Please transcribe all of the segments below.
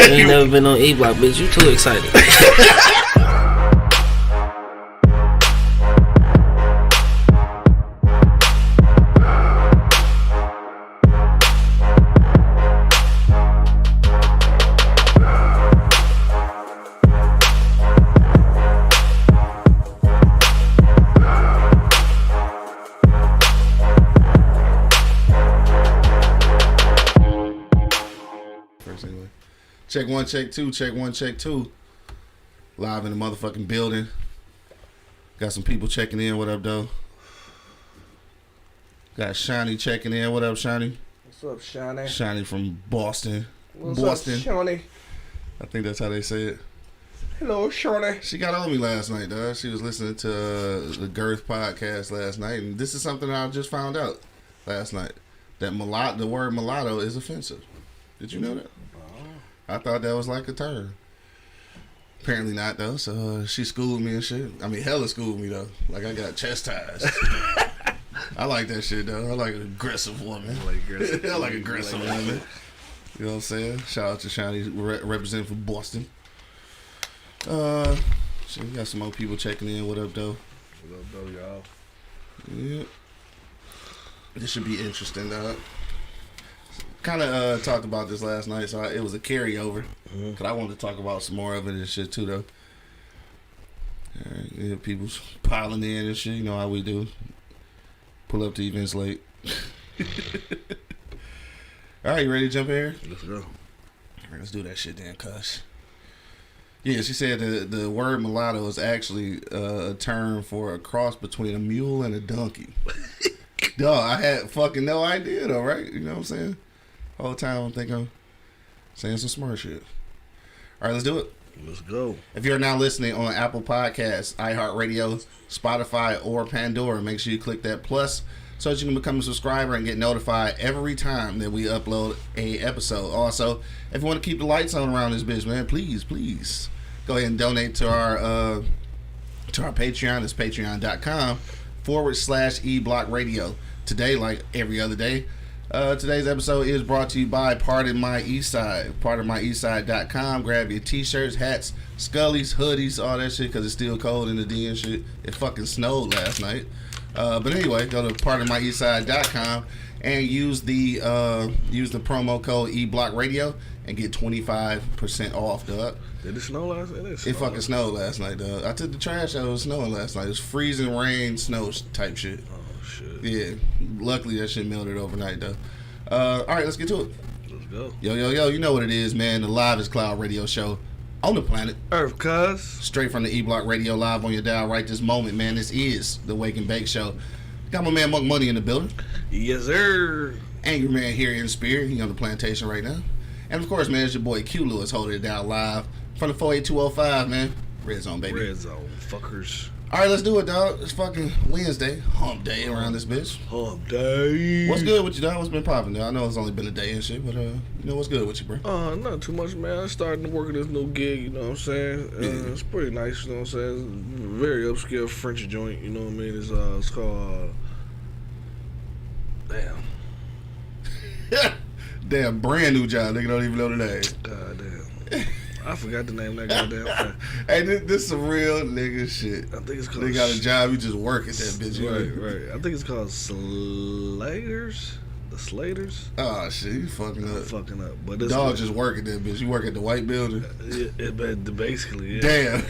ain't never been on E-Block, bitch. You too excited. Check one, check two, check one, check two. Live in the motherfucking building. Got some people checking in. What up, though? Got Shiny checking in. What up, Shiny? What's up, Shiny? Shiny from Boston. What's Boston. up, Shiny? I think that's how they say it. Hello, Shiny. She got on me last night, dog. She was listening to the Girth podcast last night, and this is something I just found out last night. That the word mulatto is offensive. Did you know that? I thought that was like a term. Apparently not, though. So she schooled me and shit. I mean, hella schooled me, though. Like I got chastised. I like that shit, though. I like an aggressive woman. I like aggressive woman. You know what I'm saying? Shout out to Shiny representing from Boston. So we got some more people checking in. What up, though? What up, though, y'all? Yeah. This should be interesting, dog. Kind of talked about this last night, so it was a carryover. Cause I wanted to talk about some more of it and shit too, though. Yeah, people's piling in and shit. You know how we do. Pull up to events late. All right, you ready to jump in here? Let's go. All right, let's do that shit then, cuz. Yeah, she said the word mulatto is actually a term for a cross between a mule and a donkey. Dog, I had fucking no idea though, right? You know what I'm saying? All the time I'm thinking I'm saying some smart shit. All right, let's do it. Let's go. If you're now listening on Apple Podcasts, iHeartRadio, Spotify, or Pandora, make sure you click that plus so that you can become a subscriber and get notified every time that we upload a episode. Also, if you want to keep the lights on around this bitch, man, please go ahead and donate to our Patreon. It's patreon.com/eblockradio. Today, like every other day, today's episode is brought to you by Pardon My Eastside. PardonMyEastside.com. Grab your t-shirts, hats, scullies, hoodies, all that shit, because it's still cold in the D and shit. It fucking snowed last night. But anyway, go to PardonMyEastside.com and use the promo code eblockradio and get 25% off, dog. Did it snow last night? It fucking snowed last night, dog. I took the trash out. It was snowing last night. It was freezing rain, snow type shit. Oh, shit. Yeah. Luckily, that shit melted overnight, though. All right, let's get to it. Let's go. Yo. You know what it is, man. The livest cloud radio show on the planet. Earth, cuz. Straight from the E-Block Radio, live on your dial right this moment, man. This is the Wake and Bake Show. Got my man Monk Money in the building. Yes, sir. Angry Man here in spirit. He on the plantation right now. And, of course, man, it's your boy Q Lewis holding it down live from the 48205, man. Red Zone, baby. Red Zone, fuckers. All right, let's do it, dog. It's fucking Wednesday. Hump day around this bitch. Hump day. What's good with you, dog? What's been popping, dog? I know it's only been a day and shit, but, you know, what's good with you, bro? Not too much, man. I'm starting to work at this new gig, you know what I'm saying? It's pretty nice, you know what I'm saying? It's a very upscale French joint, you know what I mean? It's called, damn. Damn, brand new job. Nigga don't even know the name. God damn. I forgot the name of that goddamn thing. Hey, this some real nigga shit. I think it's called... They got a job, you just work at that bitch. Right. I think it's called Slaters. The Slaters. Oh, shit, you fucking up. I'm fucking up. But this dog just work at that bitch. You work at the white building? Basically, yeah. Damn.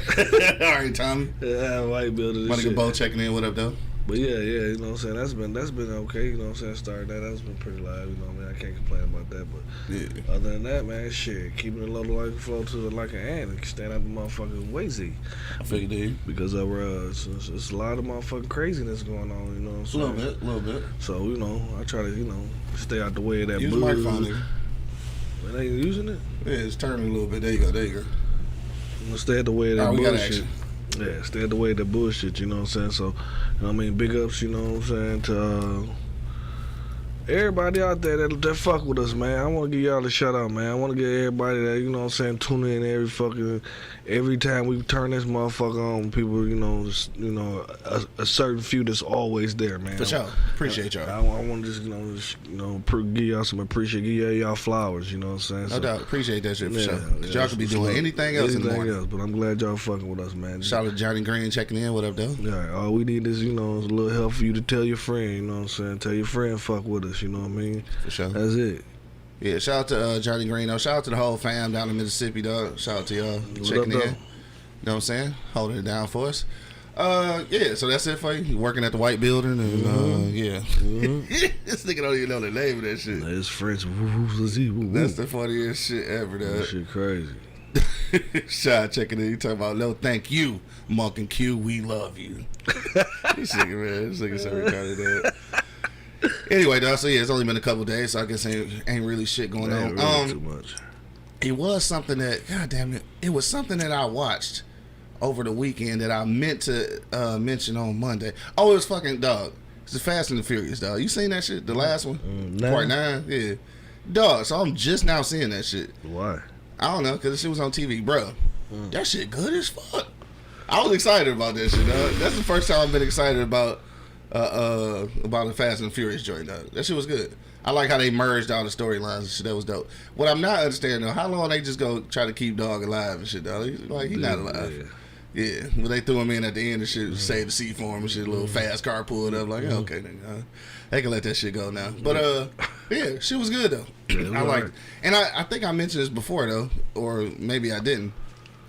All right, Tommy. Yeah, white building. My nigga Bo checking in. What up, though? But yeah, you know what I'm saying? That's been okay, you know what I'm saying? Starting that's been pretty live, you know what I mean? I can't complain about that, but yeah. Other than that, man, shit, keeping it low like flow to it like an ant and stand out the motherfucking Wazy. I feel you, dude. Because it's a lot of motherfucking craziness going on, you know what I'm saying? A little bit. So, you know, I try to, you know, stay out the way of that use the microphone, nigga. Man, they ain't using it? Yeah, it's turning a little bit. There you go. I'm gonna stay out the way of that bullshit. Yeah, stay out the way of that bullshit, you know what I'm saying? So, you know what I mean? Big ups, you know what I'm saying, to everybody out there that fuck with us, man. I want to give y'all a shout out, man. I want to give everybody that, you know what I'm saying, tune in every time we turn this motherfucker on. People, a certain few that's always there, man. For sure. Appreciate y'all. I want to give y'all some appreciation, give y'all flowers, you know what I'm saying? No doubt. Appreciate that shit for sure. Because y'all could be doing anything else in the morning. But I'm glad y'all fucking with us, man. Shout out to Johnny Green checking in. What up, though? Yeah, all we need is, a little help for you to tell your friend, you know what I'm saying? Tell your friend fuck with us, you know what I mean? For sure. That's it. Yeah, shout out to Johnny Green, though. Shout out to the whole fam down in Mississippi, dog. Shout out to y'all checking in. You know what I'm saying? Holding it down for us. Yeah, so that's it for you. You working at the white building, and yeah. This nigga don't even know the name of that shit. It's French. That's the funniest shit ever, dog. That shit crazy. Shy checking in. You talking about no thank you, Monk and Q, we love you. This nigga, man. This nigga so retarded, that. Anyway, though, so yeah, it's only been a couple days, so I guess ain't really shit going on. Really too much. It was something that, god damn it, it was something that I watched over the weekend that I meant to mention on Monday. Oh, it was fucking, dog. It's the Fast and the Furious, dog. You seen that shit? The last one? Part 9? Yeah. Dog, so I'm just now seeing that shit. Why? I don't know, because the shit was on TV. Bro, that shit good as fuck. I was excited about that shit, dog. That's the first time I've been excited about the Fast and the Furious joint, dog. That shit was good. I like how they merged all the storylines and shit. That was dope. What I'm not understanding, though, how long they just go try to keep Dog alive and shit, dog? He's not alive. Yeah, but they threw him in at the end and shit, save the seat for him and shit, a little fast car pulled up. Like, okay, nigga, they can let that shit go now. But, yeah, shit was good, though. I liked it. And I think I mentioned this before, though, or maybe I didn't.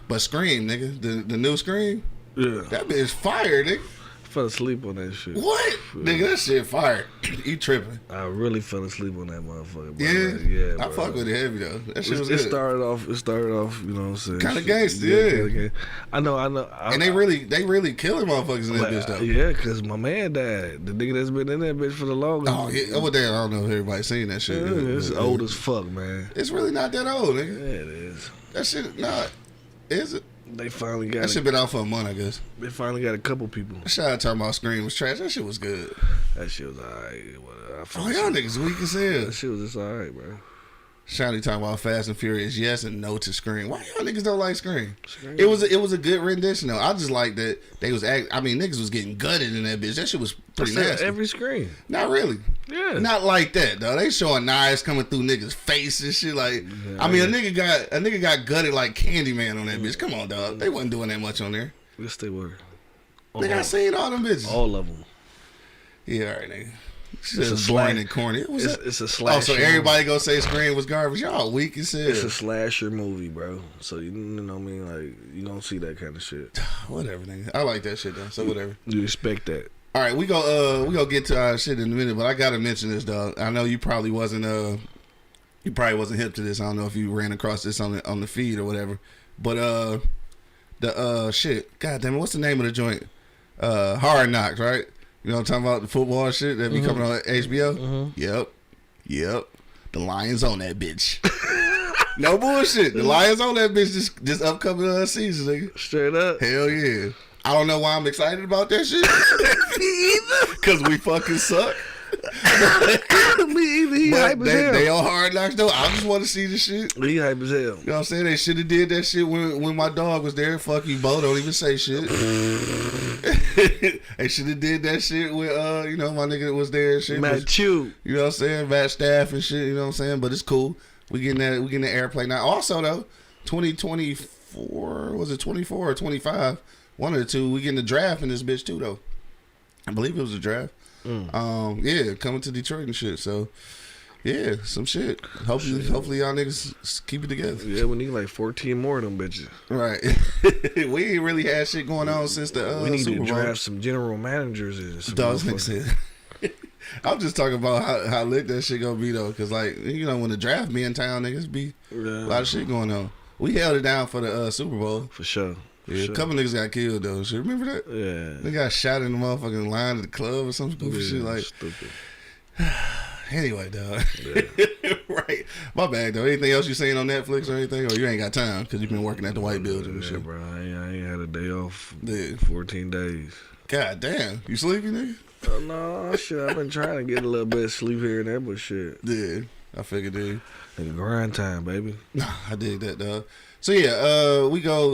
But Scream, nigga, the new Scream, that bitch fire, nigga. Fell asleep on that shit. What? Nigga, that shit fire. You tripping. I really fell asleep on that motherfucker, bro. Yeah? Bro. I fuck with it heavy, though. That shit was good. It started off, you know what I'm saying? Kind of gangster, yeah. I know. And they really killing motherfuckers in that bitch, though. Yeah, because my man died. The nigga that's been in that bitch for the longest. Oh, yeah. Over there, I don't know if everybody's seen that shit. Yeah, it's old as fuck, man. It's really not that old, nigga. Yeah, it is. That shit, nah. Is it? They finally got that shit been out for a month, I guess. They finally got a couple people. Shout out talking about Scream was trash. That shit was good. That shit was alright. Oh, y'all niggas weak as hell. That shit was just alright, bro. Shawty talking about Fast and Furious, yes and no to Scream. Why y'all niggas don't like Scream? It was a good rendition though. I just like that they was niggas was getting gutted in that bitch. That shit was pretty nasty. Every Scream. Not really. Yeah. Not like that though. They showing knives coming through niggas' face and shit. Like, yeah, a nigga got gutted like Candyman on that bitch. Come on, dog. They wasn't doing that much on there. Yes, they were. Nigga, I seen all them bitches. All of them. Yeah, all right, nigga. It's a boring and corny. It's a slasher. Oh, so everybody gonna say Scream was garbage? Y'all weak as hell. It's a slasher movie, bro. So you know what I mean? Like, you don't see that kind of shit. Whatever, nigga. I like that shit though. So whatever. You expect that. All right, we go get to our shit in a minute, but I gotta mention this, dog. I know you probably wasn't hip to this. I don't know if you ran across this on the feed or whatever. But the shit. God damn it, what's the name of the joint? Hard Knocks, right? You know what I'm talking about? The football shit that be coming on HBO? Mm-hmm. Yep. The Lions on that bitch. No bullshit. The Lions on that bitch this upcoming season, nigga. Straight up. Hell yeah. I don't know why I'm excited about that shit. Me either. Because we fucking suck. Me either. He hype as hell. They on Hard Knocks though. I just want to see the shit. He hype as hell. You know what I'm saying? They should have did that shit when my dog was there. Fuck you, Bo. Don't even say shit. They should have did that shit with my nigga that was there and shit. Matt Chew. You know what I'm saying? Matt Staff and shit. You know what I'm saying? But it's cool. We getting the airplay now. Also though, 2024 was it 24 or 25? One of the two. We getting the draft in this bitch too though. I believe it was a draft. Yeah, coming to Detroit and shit. So, yeah, some shit. Hopefully y'all niggas keep it together. Yeah, we need like 14 more of them bitches. Right. We ain't really had shit going on since the we need Super to Bowl. draft some general managers and some Dogs niggas. I'm just talking about how lit that shit gonna be though, because like when the draft be in town, niggas be a lot of shit going on. We held it down for the Super Bowl for sure. Yeah, a couple niggas got killed though. Shit, remember that? Yeah. They got shot in the motherfucking line at the club or some stupid shit like. Stupid. Anyway, dog. Yeah. Right. My bad though. Anything else you seen on Netflix or anything, or you ain't got time because you been working at the white building and shit, bro. I ain't had a day off. Yeah. 14 days. God damn. You sleepy, nigga? No, shit. I've been trying to get a little bit of sleep here and there, but shit. Yeah, I figured, dude. Nigga, grind time, baby. Nah, I dig that, dog. So yeah,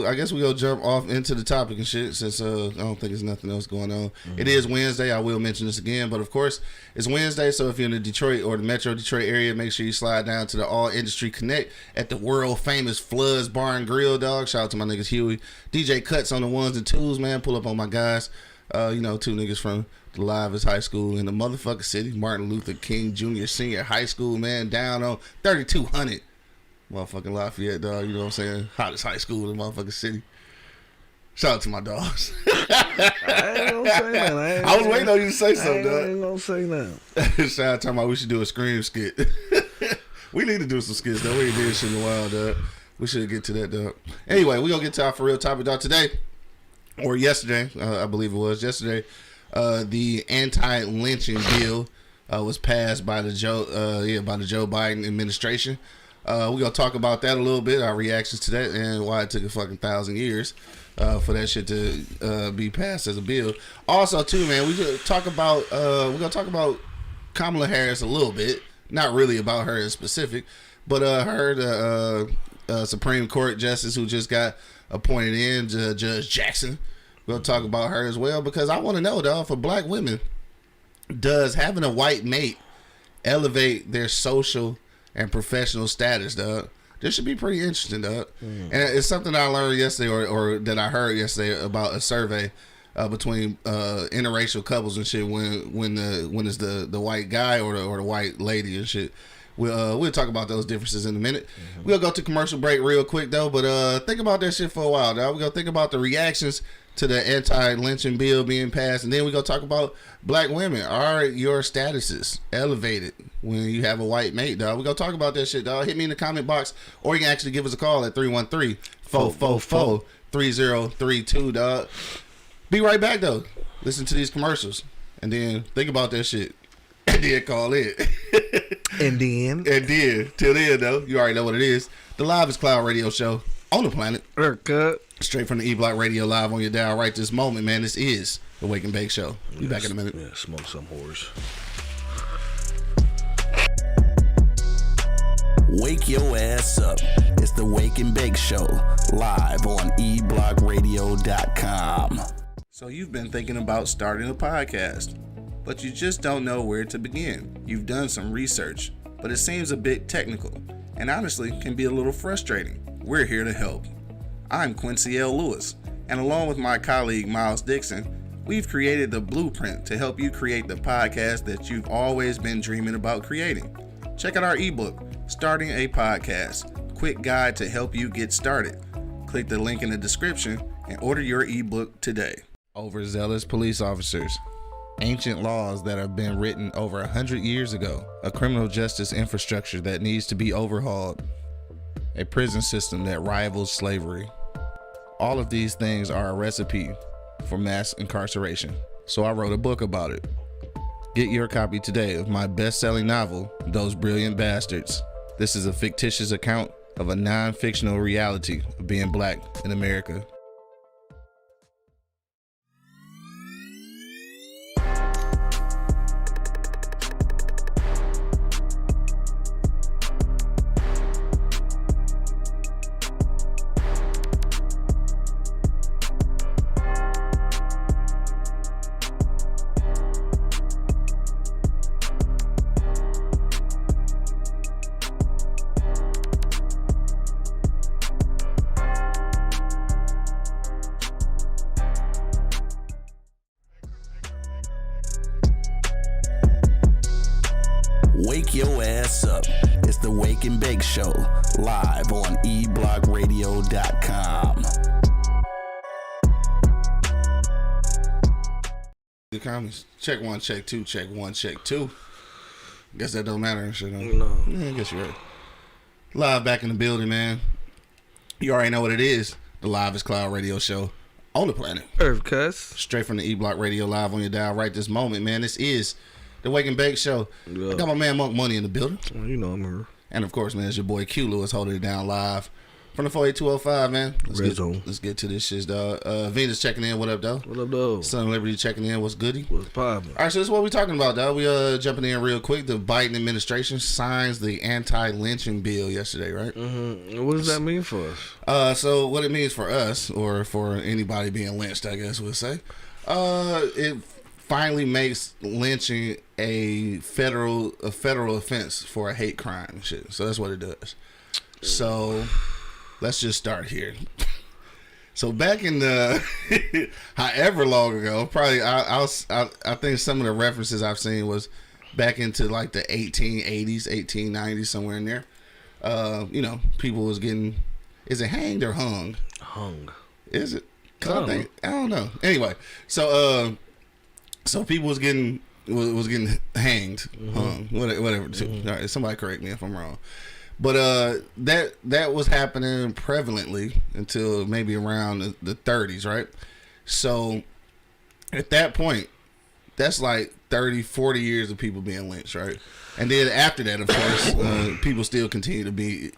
I guess we go jump off into the topic and shit since I don't think there's nothing else going on. It is Wednesday. I will mention this again, but of course it's Wednesday. So if you're in the Detroit or the Metro Detroit area, make sure you slide down to the All Industry Connect at the world famous Floods Bar and Grill, dog. Shout out to my niggas Huey, DJ Cuts on the ones and twos, man. Pull up on my guys. Two niggas from the Livest High School in the motherfucking city, Martin Luther King Jr. Senior High School, man, down on 3200. Motherfucking Lafayette, dog. You know what I'm saying? Hottest high school in the motherfucking city. Shout out to my dogs. I ain't gonna say that. I was waiting on you to say something, dog. I ain't gonna say that. Shout out to my, we should do a scream skit. We need to do some skits, though. We ain't did shit in a while, dog. We should get to that, dog. Anyway, we gonna get to our for real topic, dog. Today, or yesterday, I believe it was yesterday, the anti-lynching bill was passed by the Joe Biden administration. We're going to talk about that a little bit, our reactions to that, and why it took a fucking 1,000 years for that shit to be passed as a bill. Also, too, man, we're going to talk about Kamala Harris a little bit. Not really about her in specific, but her, the Supreme Court justice who just got appointed in, Judge Jackson. We're going to talk about her as well, because I want to know, dog, for black women, does having a white mate elevate their social and professional status, dog? This should be pretty interesting, dog. And it's something I learned yesterday, or that I heard yesterday about a survey between interracial couples and shit. When it's the white guy or the white lady and shit. We'll talk about those differences in a minute. We'll go to commercial break real quick though, but think about that shit for a while, dog. We're gonna think about the reactions to the anti-lynching bill being passed, and then we're gonna talk about black women. Are your statuses elevated when you have a white mate, dog? We're gonna talk about that shit, dog. Hit me in the comment box, or you can actually give us a call at 313-444-3032, dog. Be right back though. Listen to these commercials and then think about that shit. And then call in. And then till then though, you already know what it is. The Livest Cloud Radio Show on the planet. Haircut. Straight from the E-Block Radio, live on your dial right this moment, man. This is the Wake and Bake Show. Be back in a minute. Yeah, smoke some whores. Wake your ass up. It's the Wake and Bake Show, live on eblockradio.com. So you've been thinking about starting a podcast, but you just don't know where to begin. You've done some research, but it seems a bit technical, and honestly can be a little frustrating. We're here to help. I'm Quincy L. Lewis, and along with my colleague Miles Dixon, we've created the blueprint to help you create the podcast that you've always been dreaming about creating. Check out our ebook, Starting a Podcast, quick guide to help you get started. Click the link in the description and order your ebook today. Overzealous police officers, ancient laws that have been written over 100 years ago, a criminal justice infrastructure that needs to be overhauled, a prison system that rivals slavery. All of these things are a recipe for mass incarceration. So I wrote a book about it. Get your copy today of my best-selling novel, Those Brilliant Bastards. This is a fictitious account of a non-fictional reality of being black in America. Wake your ass up. It's the Wake and Bake Show, live on eblockradio.com. The comments. Check one, check two, check one, check two. Guess that don't matter and shit. Huh? No. Yeah, I guess you're right. Live back in the building, man. You already know what it is. The Livest Cloud Radio Show on the planet. Earth cuss. Straight from the E-Block Radio, live on your dial right this moment, man. This is the Wake and Bake Show. Yeah. I got my man Monk Money in the building. Well, you know I'm here. And of course, man, it's your boy Q Lewis holding it down live From the 48205, man. Red Zone. Let's get to this shit, dog. Venus checking in. What up, though? What up, though? Son of Liberty checking in. What's goody? What's poppin'? All right, so this is what we talking about, dog. We jumping in real quick. The Biden administration signs the anti-lynching bill yesterday, right? Mm-hmm. What does that mean for us? So what it means for us, or for anybody being lynched, I guess we'll say, it finally makes lynching a federal offense for a hate crime and shit. So that's what it does. So let's just start here. So back in the however long ago, probably I think some of the references I've seen was back into like the 1880s, 1890s, somewhere in there. People was getting, is it hanged or hung? Hung. Is it? I don't know. Anyway, so people was getting hanged, hung, whatever. All right, somebody correct me if I'm wrong. But that was happening prevalently until maybe around the 30s, right? So at that point, that's like 30, 40 years of people being lynched, right? And then after that, of course, people still continue to be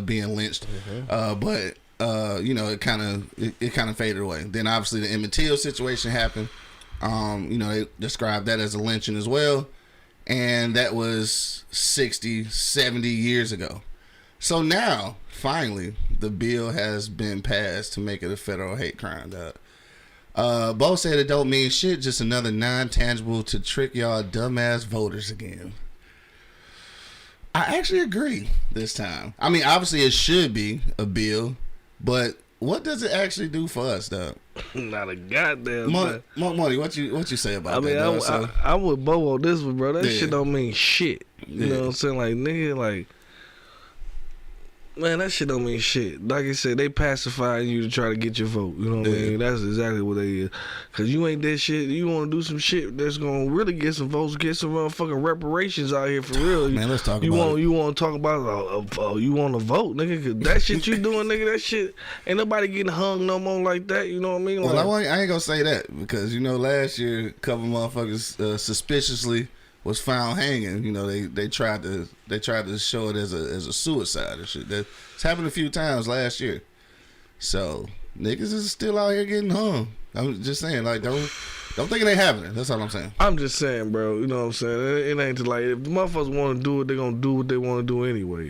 being lynched, but it kind of faded away. Then obviously the Emmett Till situation happened. They described that as a lynching as well. And that was 60, 70 years ago. So now, finally, the bill has been passed to make it a federal hate crime. Bo said it don't mean shit, just another non-tangible to trick y'all dumbass voters again. I actually agree this time. I mean, obviously it should be a bill, but what does it actually do for us, dog? Not a goddamn Money, what you say about that? I'm with Bo on this one, bro. That Yeah. shit don't mean shit. You know what I'm saying? Like, nigga, like, man, that shit don't mean shit. Like I said, they pacifying you to try to get your vote. You know what I mean? That's exactly what they is. Because you ain't that shit. You want to do some shit that's going to really get some votes, get some motherfucking reparations out here for real. Man, let's talk about it. You want to talk about you want to vote, nigga? Cause that shit you doing, nigga, that shit, ain't nobody getting hung no more like that. You know what I mean? Like, well, I ain't going to say that because, last year, a couple motherfuckers suspiciously was found hanging. They tried to show it as a suicide and shit. It's happened a few times last year. So niggas is still out here getting hung. I'm just saying, like, don't think it ain't happening. That's all I'm saying. I'm just saying, bro. You know what I'm saying? It ain't like, if the motherfuckers want to do it, they gonna do what they want to do anyway.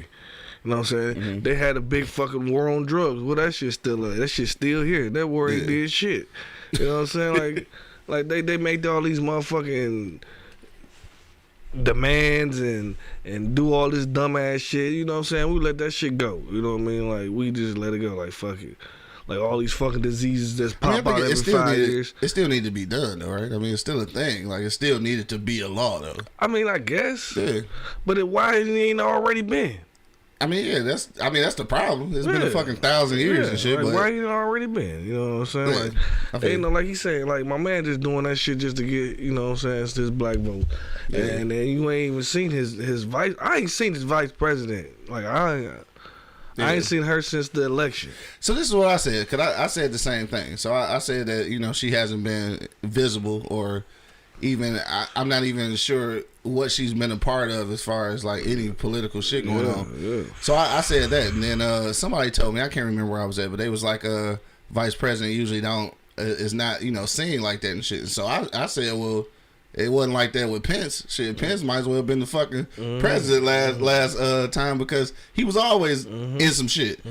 You know what I'm saying? Mm-hmm. They had a big fucking war on drugs. Well, that shit's still here. That war ain't did shit. You know what I'm saying? Like they make all these motherfucking demands and do all this dumbass shit. You know what I'm saying? We let that shit go. You know what I mean? Like, we just let it go. Like, fuck it. Like, all these fucking diseases that pop out every 5 years. It still need to be done, though, right? I mean, it's still a thing. Like, it still needed to be a law, though. I mean, I guess. Yeah. But why ain't it already been? I mean, yeah, that's the problem. It's been a fucking 1,000 years and shit. Like, but why ain't it already been? You know what I'm saying? Like, like he said, like, my man just doing that shit just to get, you know what I'm saying, it's this black vote. Yeah. And then you ain't even seen his vice. I ain't seen his vice president. Like, I ain't seen her since the election. So this is what I said, because I said the same thing. So I said that, she hasn't been visible, or even, I'm not even sure what she's been a part of as far as like any political shit going on. Yeah. So I said that, and then somebody told me, I can't remember where I was at, but they was like, vice president usually is not, seen like that and shit. So I said, well, it wasn't like that with Pence. Shit, Pence might as well have been the fucking president last time, because he was always in some shit.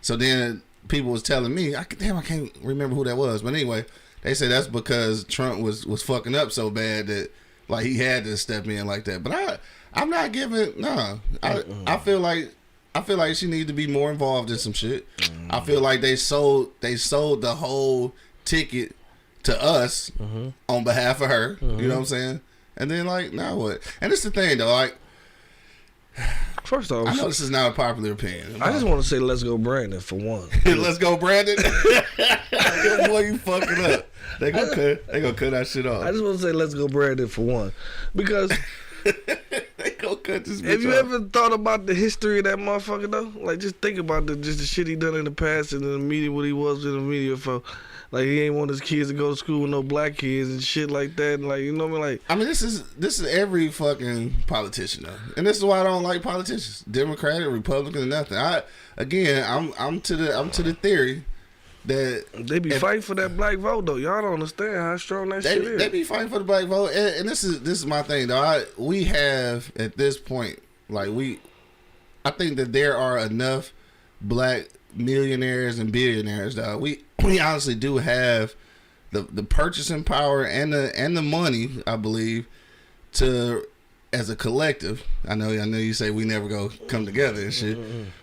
So then people was telling me, I can't remember who that was, but anyway, they said that's because Trump was fucking up so bad that, like, he had to step in like that. But I'm not giving. No, I feel like she needs to be more involved in some shit. I feel like they sold the whole ticket to us on behalf of her. You know what I'm saying? And then, like, now what? And it's the thing, though. Like, first off, I know this is not a popular opinion. I just want to say, let's go, Brandon, for one. Let's go, Brandon. Boy, you fucking up. They gonna cut that shit off. I just want to say, let's go, Brandon, for one, because they gonna gonna cut this bitch Have you off. ever thought about the history of that motherfucker though? Like, just think about just the shit he done in the past and in the media, what he was in the media for. Like, he ain't want his kids to go to school with no black kids and shit like that. And like, you know what I mean? Like, I mean, this is every fucking politician though, and this is why I don't like politicians, Democratic, Republican, nothing. I'm to the theory that they be fighting for that black vote though. Y'all don't understand how strong that shit is. They be fighting for the black vote, and this is my thing though. We have at this point, like I think that there are enough black millionaires and billionaires that we honestly do have the purchasing power and the money, I believe, to as a collective. I know you say we never go come together and shit,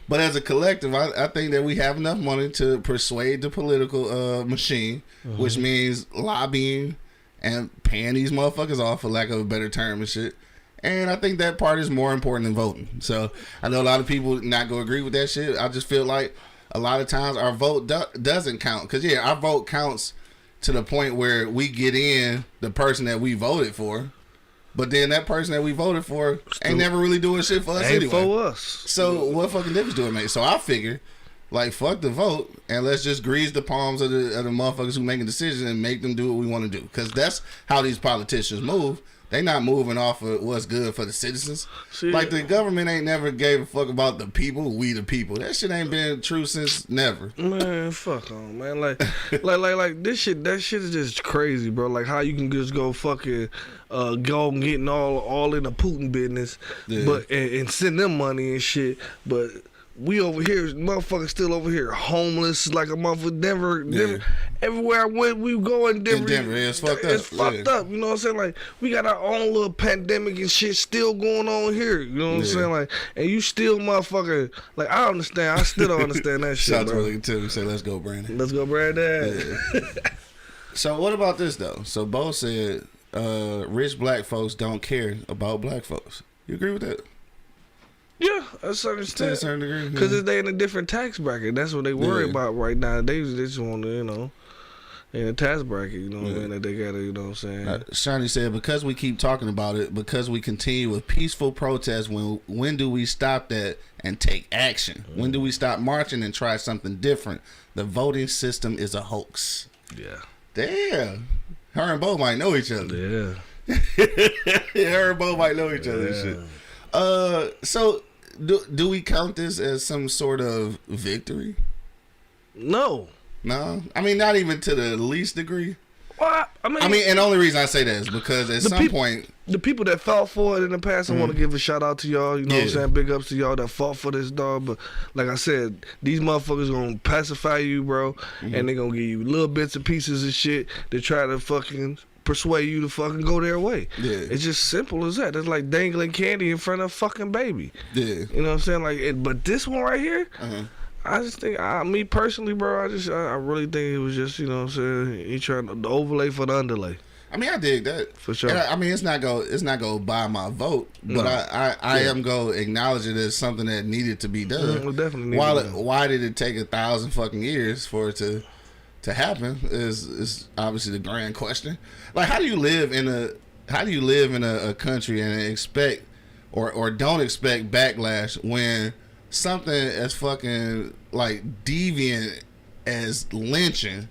but as a collective, I think that we have enough money to persuade the political machine, which means lobbying and paying these motherfuckers off, for lack of a better term and shit. And I think that part is more important than voting. So I know a lot of people not gonna agree with that shit. I just feel like a lot of times our vote doesn't count. Because, yeah, our vote counts to the point where we get in the person that we voted for. But then that person that we voted for ain't never really doing shit for us ain't anyway. for us. So what fucking difference do it make? So I figure, like, fuck the vote, and let's just grease the palms of the motherfuckers who making decisions and make them do what we want to do. Because that's how these politicians move. They not moving off of what's good for the citizens. See, like, the government ain't never gave a fuck about the people, we the people. That shit ain't been true since never. Man, fuck on, man. Like this shit. That shit is just crazy, bro. Like, how you can just go fucking go and getting all in the Putin business, but and send them money and shit, but we over here, motherfuckers still over here, homeless like a motherfucker. Denver. Everywhere I went, we go in Denver. It's fucked up. It's fucked up. You know what I'm saying? Like, we got our own little pandemic and shit still going on here. You know what I'm saying? Like, and you still motherfucker. Like, I understand. I still don't understand that shit. Shout out bro. to too. Say, let's go, Brandon. Let's go, Brandon. Yeah. So what about this though? So Bo said, rich black folks don't care about black folks. You agree with that? Yeah, to a certain degree. Because they in a different tax bracket. That's what they worry about right now. They just want to, in a tax bracket, you know what I mean? That they got to, you know what I'm saying? Shani said, because we keep talking about it, because we continue with peaceful protests, when do we stop that and take action? When do we stop marching and try something different? The voting system is a hoax. Yeah. Damn. Her and Bo might know each other. Yeah. Her and Bo might know each other and shit. So do we count this as some sort of victory? No. No? I mean, not even to the least degree. Well, I mean, and the only reason I say that is because at some point, the people that fought for it in the past, I want to give a shout out to y'all. You know what I'm saying? Big ups to y'all that fought for this, dog. But like I said, these motherfuckers gonna pacify you, bro, and they gonna give you little bits and pieces of shit to try to fucking persuade you to fucking go their way. Yeah. It's just simple as that. It's like dangling candy in front of a fucking baby. Yeah. You know what I'm saying? Like, but this one right here, I just think, me personally, bro, I really think it was just, you know what I'm saying, he trying to overlay for the underlay. I mean, I dig that for sure. And I mean, it's not go buy my vote, but I am go acknowledge it as something that needed to be done. Definitely. Why did it take 1,000 fucking years for it to happen? Is obviously the grand question. Like, how do you live in a country and expect or don't expect backlash when something as fucking like deviant as lynching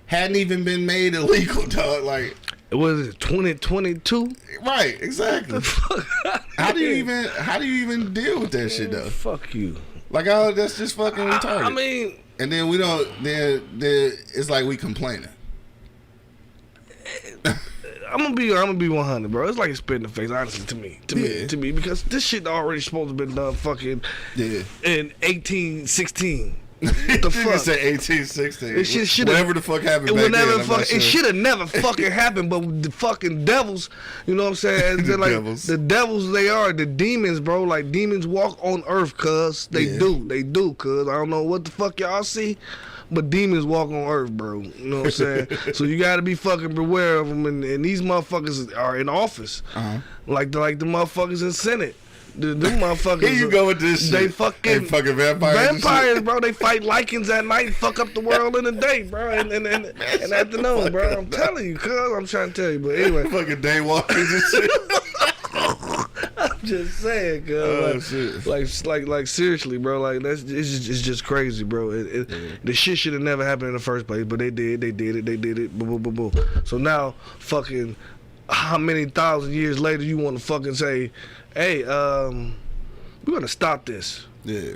hadn't even been made illegal, dog? Like, it was 2022. Right, exactly. How do you even deal with that shit though? Fuck you. Like, oh, that's just fucking retarded. I mean, and then we don't. Then it's like we complaining. I'm gonna be 100, bro. It's like a spit in the face, honestly, to me, because this shit already supposed to been done fucking in 1816. What the fuck? Say 1816. Whatever the fuck happened back then. It should have never fucking happened. But the fucking devils, you know what I'm saying? They're like the devils. They are the demons, bro. Like, demons walk on earth, cuz they do, cuz I don't know what the fuck y'all see, but demons walk on earth, bro. You know what I'm saying? So you gotta be fucking beware of them. And these motherfuckers are in office, like the motherfuckers in Senate. Them motherfuckers. Here you go with this shit. They fucking vampires. Vampires, bro. They fight lichens at night and fuck up the world in the day, bro. And afternoon, bro. I'm telling you, cuz I'm trying to tell you. But anyway. Fucking day walkers and shit. I'm just saying, cuz. Like seriously, bro. Like it's just crazy, bro. The shit should have never happened in the first place, but they did it. Boom, boom, boom, boom. So now, fucking, how many thousand years later you want to fucking say, hey, we're gonna stop this? Yeah.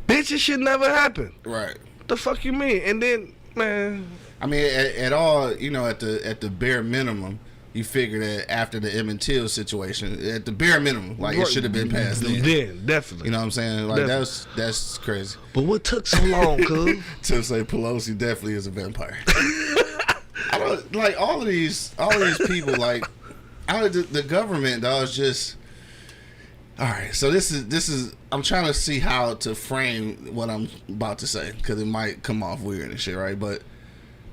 Bitch, it should never happen. Right. The fuck you mean? And then, man. I mean, at all, you know, at the bare minimum, you figure that after the Emmett Till situation, at the bare minimum, like it should have been passed then. Then, definitely. You know what I'm saying? Like that's crazy. But what took so long, cuz? To say Pelosi definitely is a vampire. I don't like all of these people. Like, the government, dog, is just. All right, so this is. I'm trying to see how to frame what I'm about to say because it might come off weird and shit, right? But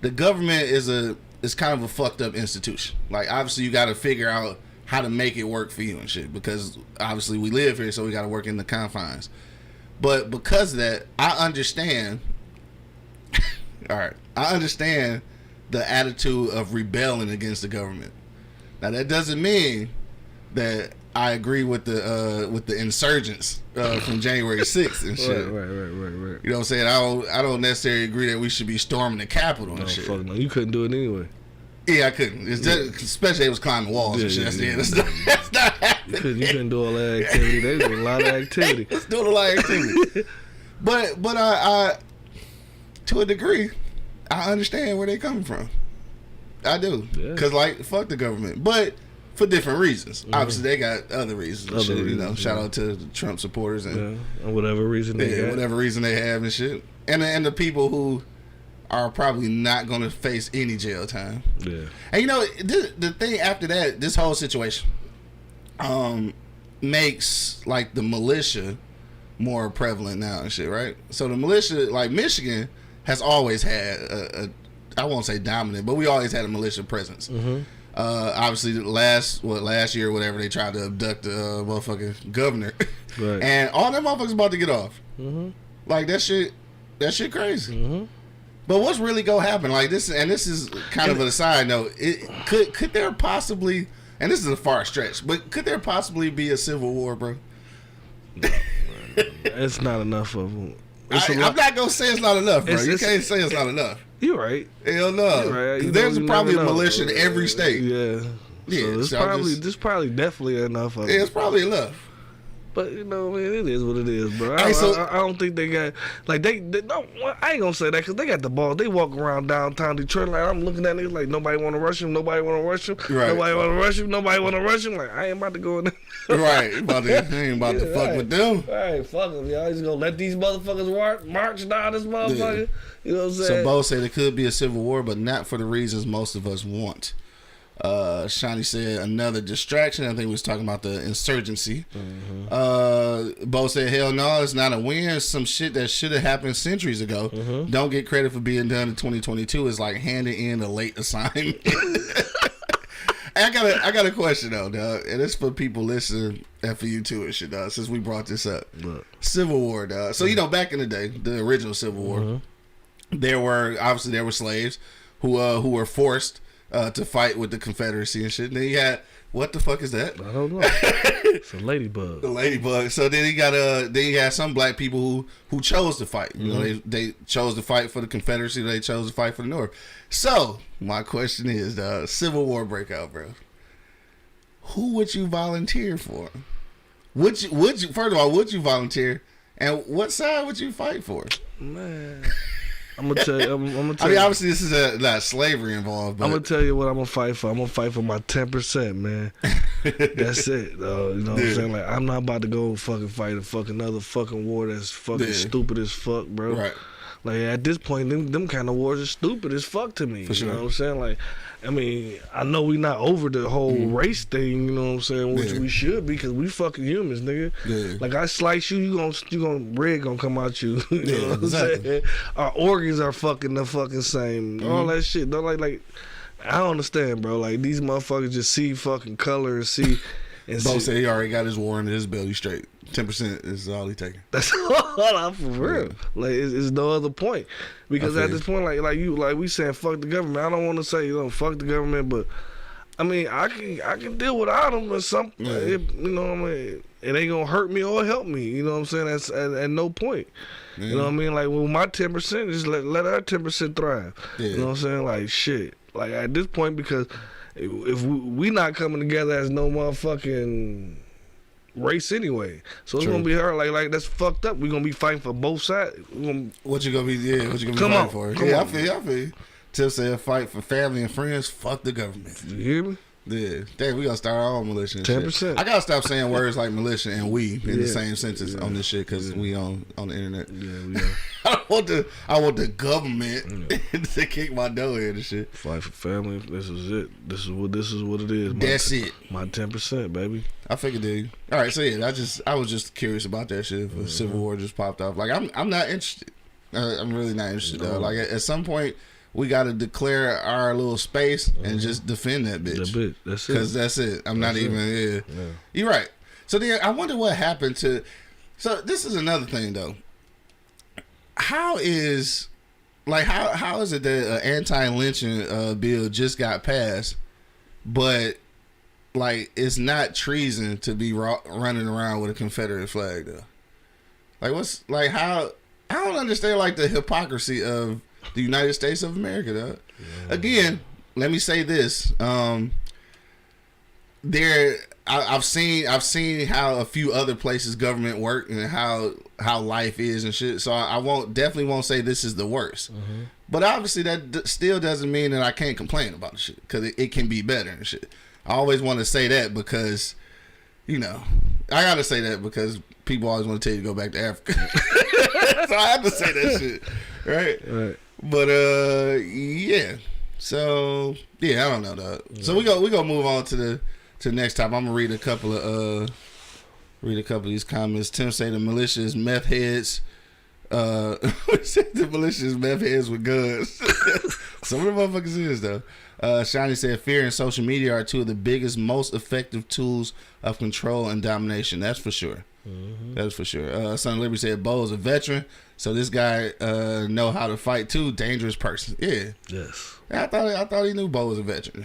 the government is kind of a fucked up institution. Like, obviously, you got to figure out how to make it work for you and shit because obviously we live here, so we got to work in the confines. But because of that, I understand. All right, I understand the attitude of rebelling against the government. Now, that doesn't mean that I agree with the insurgents from January 6th and shit. Right. You know what I'm saying? I don't necessarily agree that we should be storming the Capitol and shit. Fuck no, you couldn't do it anyway. Yeah, I couldn't. It's just, especially if it was climbing walls and shit. That's not happening. You couldn't do all that activity. They doing a lot of activity. It's doing a lot of activity. But I to a degree, I understand where they coming from. I do. Because, like, fuck the government. But for different reasons. Mm-hmm. Obviously, they got other reasons and shit. You know, shout out to the Trump supporters and whatever reason they got. Whatever reason they have and shit. And the people who are probably not going to face any jail time. Yeah. And you know, the thing after that, this whole situation makes like the militia more prevalent now and shit, right? So the militia, like Michigan, has always had a I won't say dominant, but we always had a militia presence. Mm-hmm. Obviously, last year or whatever, they tried to abduct the motherfucking governor, right. And all them motherfuckers about to get off. Mm-hmm. Like that shit crazy. Mm-hmm. But what's really gonna happen? Like this, and this is kind of a side note. Could there possibly, and this is a far stretch, but could there possibly be a civil war, bro? No, it's not enough of them. I'm not gonna say it's not enough, bro. You can't say it's not enough. You're right. Hell no. You're right. There's probably a militia in every state. Yeah. So there's probably definitely enough of it. Yeah, it's probably enough. But you know, man, it is what it is, bro. I don't think they got like they don't. I ain't gonna say that because they got the ball. They walk around downtown Detroit like I'm looking at niggas like nobody want to rush him. Nobody want to rush him. Right. Nobody want to rush him. Nobody want to rush him. Like I ain't about to go in there. Right. I ain't about to fuck with them. All right, fuck them, y'all. Just gonna let these motherfuckers march down this motherfucker. Yeah. You know what I'm saying? So Bo said it could be a civil war, but not for the reasons most of us want. Shani said another distraction. I think we was talking about the insurgency. Mm-hmm. Bo said, hell no, it's not a win. It's some shit that should have happened centuries ago. Mm-hmm. Don't get credit for being done in 2022. It's like handing in a late assignment. I got a question though, dog, and it's for people listening and for you too and shit, dog, since we brought this up. Look. Civil War, dog. So you know, back in the day, the original Civil War, there were slaves who were forced to fight with the Confederacy and shit. And then you had, what the fuck is that? I don't know. It's a ladybug. The ladybug. So then you had some black people who chose to fight. You know, they chose to fight for the Confederacy. They chose to fight for the North. So my question is, the Civil War breakout, bro. Who would you volunteer for? Would you first of all, would you volunteer? And what side would you fight for? Man. I'm gonna tell you. I mean, obviously, this is not slavery involved. But I'm gonna tell you what I'm gonna fight for. I'm gonna fight for my 10%, man. That's it. You know what I'm saying? Like, I'm not about to go fucking fight another fucking war that's fucking stupid as fuck, bro. Right. Like at this point, them kind of wars are stupid as fuck to me. For sure. You know what I'm saying? Like, I mean, I know we not over the whole race thing. You know what I'm saying? Which we should be, because we fucking humans, nigga. Yeah. Like I slice you gonna red gonna come out you. You know what I'm saying? Our organs are fucking the fucking same. All that shit. Don't like. I don't understand, bro. Like these motherfuckers just see fucking color and see. And Bo said he already got his war in his belly straight. 10% is all he taking. That's all for real. Like it's no other point, because at this point, like we saying fuck the government. I don't want to say fuck the government, but I mean, I can deal without them, but you know what I mean. It ain't gonna hurt me or help me. You know what I'm saying? That's at no point. Yeah. You know what I mean? Like with my 10%, just let our 10% thrive. Yeah. You know what I'm saying? Like shit. Like at this point, because if we not coming together as no motherfucking race anyway, so it's gonna be hard. Like that's fucked up. We gonna be fighting for both sides. What you gonna be? Yeah, what you gonna be fighting for? Yeah, I feel you. Tip said fight for family and friends. Fuck the government. You hear me? Yeah. Dang, we gotta start our own militia and 10%. shit. I gotta stop saying words like militia and we in the same sentence on this shit because we on the internet. Yeah, we are. I want the government to kick my dough in and shit. Fight for family. This is it. This is what it is. That's it. My 10%, baby. I figured, dude. All right, so yeah, I was just curious about that shit. If Civil War just popped off, like I'm not interested. I'm really not interested though. Like at some point, we got to declare our little space and just defend that bitch. That's it. Because that's it. I'm not even. Yeah. You're right. So then I wonder what happened to. So this is another thing though. How is it that an anti-lynching bill just got passed, but like it's not treason to be running around with a Confederate flag though? Like what's like how I don't understand like the hypocrisy of the United States of America though. Yeah. Again, let me say this: I've seen how a few other places government work and how life is and shit. So I definitely won't say this is the worst. Mm-hmm. But obviously that still doesn't mean that I can't complain about the shit because it can be better and shit. I always want to say that because, you know, I gotta say that because people always want to tell you to go back to Africa. So I have to say that shit, right? But yeah. So yeah, I don't know though. Yeah. So we go move on to the next time. I'm gonna read a couple of these comments. Tim say the militia is meth heads. The militia is meth heads with guns. Some of the motherfuckers is though. Shiny said fear and social media are two of the biggest, most effective tools of control and domination. That's for sure. Mm-hmm. That's for sure. Son of Liberty said Bo is a veteran, so this guy know how to fight too. Dangerous person. Yeah. Yes. I thought he knew Bo was a veteran.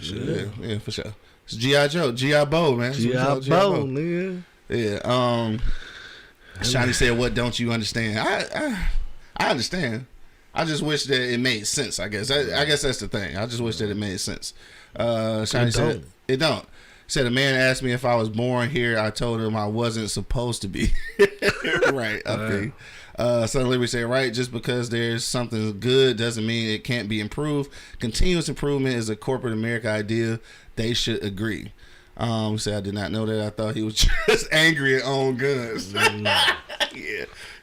Yeah, for sure. It's G.I. Joe, G.I. Bo, man. G.I. Bo, nigga. Yeah. Shiny said, "What don't you understand?" I understand. I just wish that it made sense. I guess that's the thing. I just wish that it made sense. Shiny said it don't. Said a man asked me if I was born here. I told him I wasn't supposed to be. Right. I think. Son of Liberty said, right, just because there's something good doesn't mean it can't be improved. Continuous improvement is a corporate America idea. They should agree. Said I did not know that. I thought he was just angry at own guns.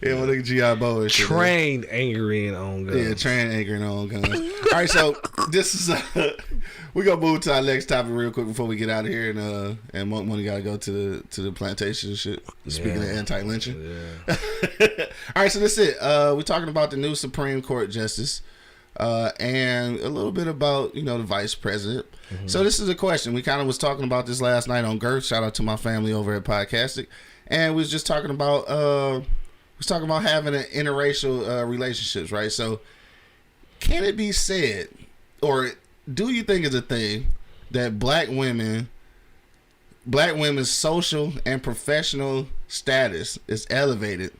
Yeah, well, look at G.I. Bo and shit. Trained angry and own guns. Yeah, trained angry and own guns. All right, so this is we're gonna move to our next topic real quick before we get out of here, and Money gotta go to the plantation and shit. Speaking of anti-lynching. Yeah. All right, so that's it. We're talking about the new Supreme Court justice. And a little bit about, the vice president. Mm-hmm. So this is a question. We kind of was talking about this last night on Girth. Shout out to my family over at Podcastic. And we was just talking about having an interracial relationships, right? So can it be said, or do you think it's a thing that black women's social and professional status is elevated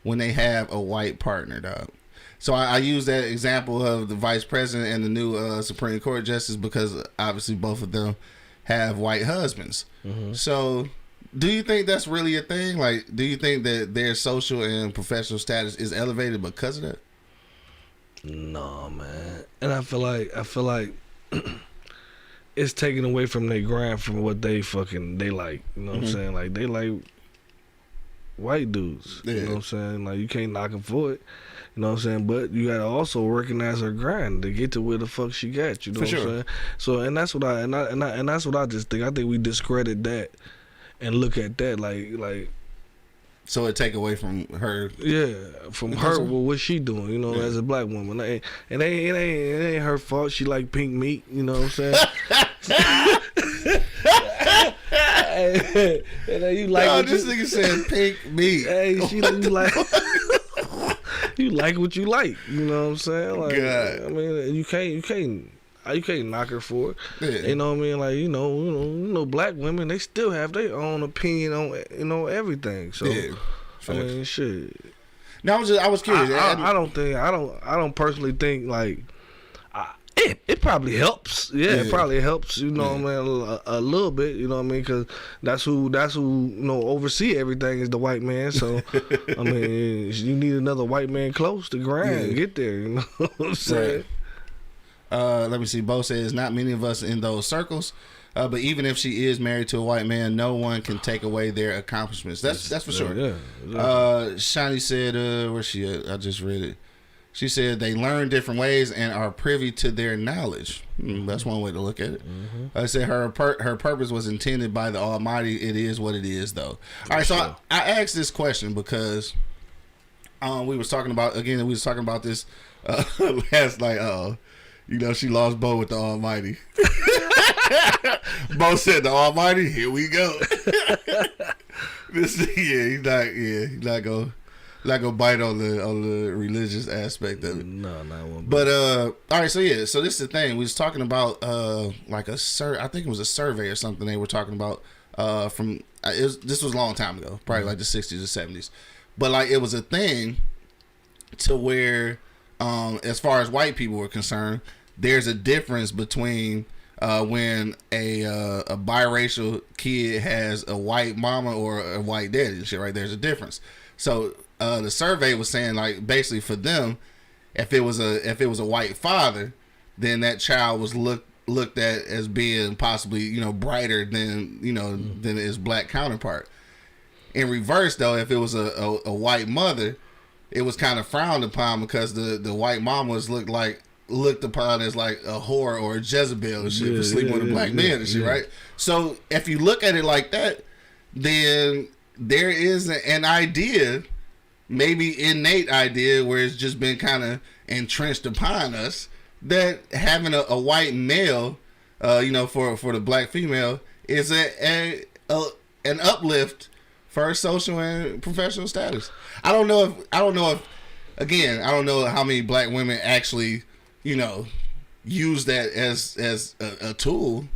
when they have a white partner, dog? So I use that example of the vice president and the new Supreme Court justice because obviously both of them have white husbands. Mm-hmm. So do you think that's really a thing? Like, do you think that their social and professional status is elevated because of that? No, man. And I feel like it's taken away from their grind from what they like. You know what I'm saying? Like, they like white dudes. Yeah. You know what I'm saying? Like, you can't knock them for it. You know what I'm saying? But you gotta also recognize her grind to get to where the fuck she got. You know what I'm saying? So, and that's what that's what I just think. I think we discredit that and look at that like. So it take away from her. Yeah, from her. Well, what's she doing? As a black woman, it ain't her fault. She like pink meat. You know what I'm saying? And then you like this nigga said pink meat. Hey, she you like. You like what you like, you know what I'm saying? Like, God. I mean, you can't. You can't knock her for it. Yeah. You know what I mean? Like, you know, black women, they still have their own opinion on, everything. So, I mean, shit. No, I was curious. I don't personally think like it probably helps. Yeah, it probably helps. You know what I mean, a little bit. You know what I mean, because that's who oversee everything is the white man. So I mean, you need another white man close to grind and get there. You know what I'm saying? Right. Let me see. Bo says not many of us in those circles. But even if she is married to a white man, no one can take away their accomplishments. That's for sure. Yeah. Shani said, where's she at? I just read it. She said they learn different ways and are privy to their knowledge. That's one way to look at it. I said her purpose was intended by the Almighty. It is what it is, though. All right, so I asked this question because we was talking about this last night. You know, she lost Bo with the Almighty. Bo said the Almighty, here we go. He's not gonna bite on the religious aspect of it. No, I won't. But all right, so this is the thing. We was talking about like I think it was a survey or something they were talking about this was a long time ago, probably like the 60s or 70s. But like it was a thing to where as far as white people were concerned, there's a difference between when a biracial kid has a white mama or a white daddy and shit, right? There's a difference. So the survey was saying like basically for them, if it was a white father, then that child was looked at as being possibly, you know, brighter than, you know, than his black counterpart. In reverse though, if it was a white mother, it was kind of frowned upon because the white mama was looked upon as like a whore or a Jezebel and shit for sleeping with a black man and shit, right? So if you look at it like that, then there is an idea, maybe innate idea, where it's just been kind of entrenched upon us that having a white male, you know, for the black female is an uplift for her social and professional status. I don't know if again, I don't know how many black women actually, you know, use that as a tool,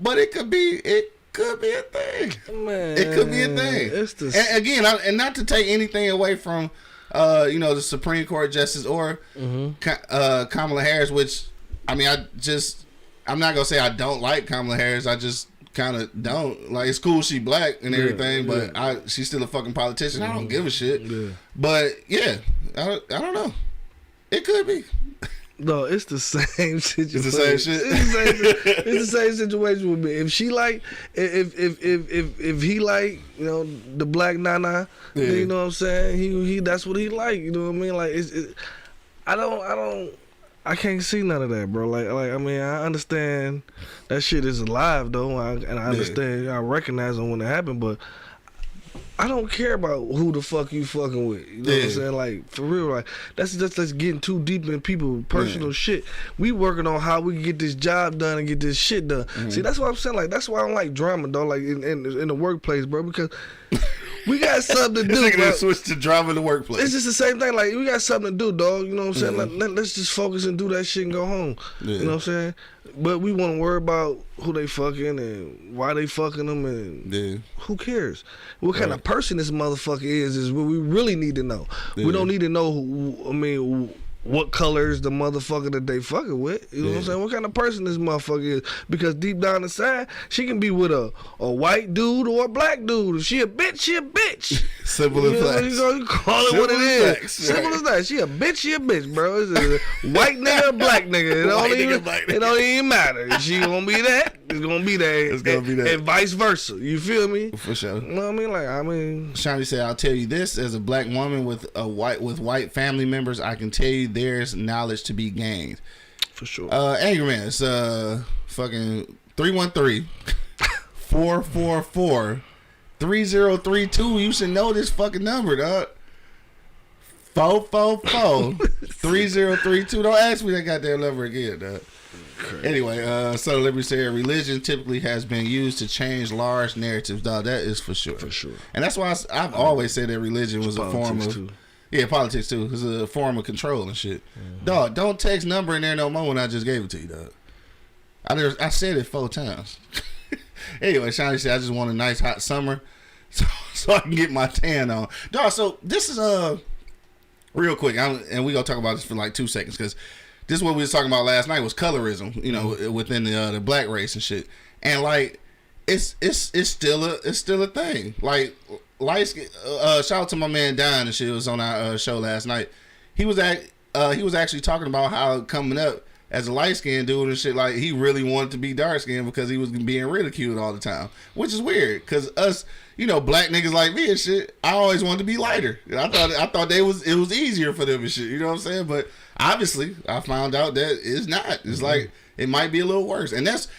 but it could be a thing. Man, it could be a thing. And again, and not to take anything away from, you know, the Supreme Court Justice or Kamala Harris, which, I mean, I'm not gonna say I don't like Kamala Harris. I just kind of don't. Like, it's cool she black and everything, but she's still a fucking politician. I don't give a shit. But yeah, I don't know. It could be. No, it's the same situation. It's the same shit. It's the same situation with me. If she like, if he like, you know, the black nana, then, you know what I'm saying? He that's what he like. You know what I mean? Like I can't see none of that, bro. Like I mean, I understand that shit is alive though, and I understand, I recognize it when it happened, but I don't care about who the fuck you fucking with. You know what I'm saying? Like, for real, like, that's getting too deep in people's personal shit. We working on how we can get this job done and get this shit done. See, that's what I'm saying. Like, that's why I don't like drama, though, like, in the workplace, bro, because we got something to do, bro. Switch to drama in the workplace. It's just the same thing. Like, we got something to do, dog. You know what I'm saying? Let's just focus and do that shit and go home. You know what I'm saying? But we want to worry about who they fucking and why they fucking them, and who cares? What kind of person this motherfucker is what we really need to know. We don't need to know what color is the motherfucker that they fucking with. You know what I'm saying? What kind of person this motherfucker is. Because deep down inside, she can be with a white dude or a black dude. If she a bitch, she a bitch. Simple as facts. You call it what it is. Simple as that. She a bitch, bro. It's a white nigga or black nigga. It don't even matter. She gonna be that. It's gonna be that. It's gonna be that. And vice versa. You feel me? For sure. You know what I mean? Shani said, I'll tell you this, as a black woman with white family members, I can tell you there's knowledge to be gained. For sure. Angry Man, it's fucking 313-444-3032. You should know this fucking number, dog. 444-3032. Don't ask me that goddamn number again, dog. Anyway, so let me say, religion typically has been used to change large narratives, dog. That is for sure. For sure. And that's why I've always said that religion was a form of... Yeah, politics too. It's a form of control and shit. Dog, don't text number in there no more when I just gave it to you, dog. I said it 4 times. Anyway, Shiny said, I just want a nice hot summer so I can get my tan on. Dog, so this is real quick, and we're going to talk about this for like 2 seconds, because this is what we was talking about last night was colorism, you know, within the black race and shit. And like, it's still a thing. Like, light skin, shout out to my man Don and shit. It was on our show last night. He was actually talking about how coming up as a light skinned dude and shit, like he really wanted to be dark skinned because he was being ridiculed all the time, which is weird. Because us, you know, black niggas like me and shit, I always wanted to be lighter. And I thought it was easier for them and shit. You know what I'm saying? But obviously, I found out that it's not. It's like it might be a little worse, and this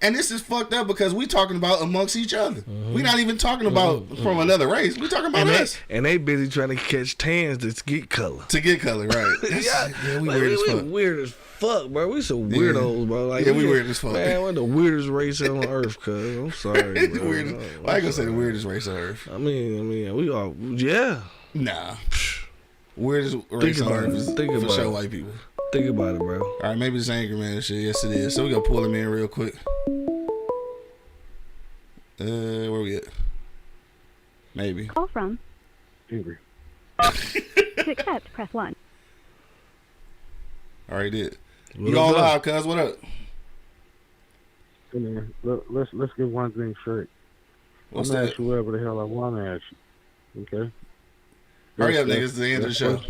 is fucked up because we talking about amongst each other. We not even talking about from another race. We talking about us. And they busy trying to catch tans to get color. To get color, right? Yeah, we like, weird as fuck. Weird as fuck, bro. We some weirdos, bro. Like, we weird as fuck. Man, we're the weirdest race on earth, cuz. I'm sorry, bro. Well, I ain't gonna say the weirdest race on earth. I mean, we are, yeah. Nah. Weirdest race on earth is for sure white people. Think about it, bro. All right, maybe it's Angry Man and shit. Yes, it is. So we gonna pull him in real quick. Where we at? Maybe. Call from Angry. to accept, press 1. Already did. What You on up? live, cuz? What up? Hey man, let's get one thing straight. What's I'm gonna that? ask you whatever the hell I want to ask you. Okay? Hurry up, nigga. It's the end of the show.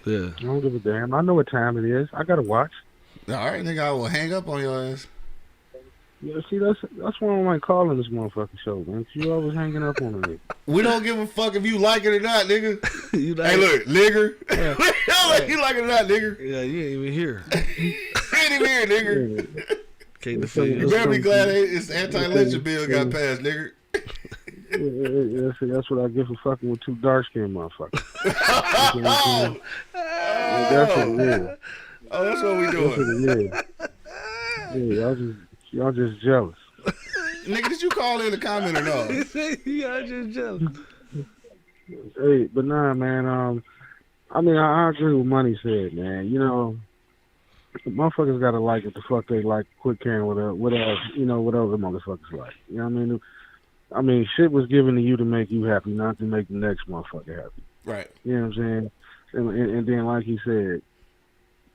Yeah. I don't give a damn. I know what time it is. I gotta watch. All right, nigga. I will hang up on your ass. Yeah, see, that's why I don't like calling this motherfucking show, man. 'Cause you always hanging up on me. We don't give a fuck if you like it or not, nigga. You like Hey, look, nigger. Yeah. You like it or not, nigger. Yeah, you ain't even here. You ain't even here, nigger. Can't defend You yourself. better be glad it's anti-lynching bill got passed, nigger. Yeah, see, that's what I get for fucking with 2 dark-skinned motherfuckers. You know what I'm saying? That's what it is. Oh, that's what we That's doing. what it is. Yeah, y'all just jealous. Nigga, did you call in a comment or no? Yeah, just jealous. Hey, but nah, man. I mean, I agree with Money said, man. You know, motherfuckers gotta like what the fuck they like. Quit caring whatever other motherfuckers like. You know what I mean? I mean, shit was given to you to make you happy, not to make the next motherfucker happy. Right. You know what I'm saying? And then, like he said,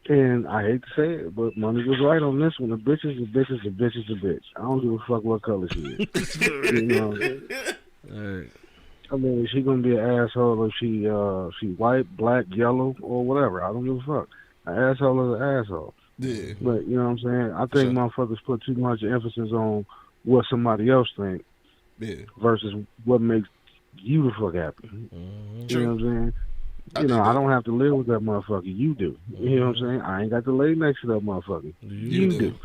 and I hate to say it, but Money was right on this one. A bitch is a bitch is a bitch is a bitch. I don't give a fuck what color she is. You know? All right. I mean, is she gonna be an asshole if she white, black, yellow, or whatever? I don't give a fuck. An asshole is an asshole. Yeah. But you know what I'm saying? I think motherfuckers put too much emphasis on what somebody else think versus what makes you the fuck happy. You know what I'm saying? You know, I don't have to live with that motherfucker. You do. You know what I'm saying? I ain't got to lay next to that motherfucker. You do.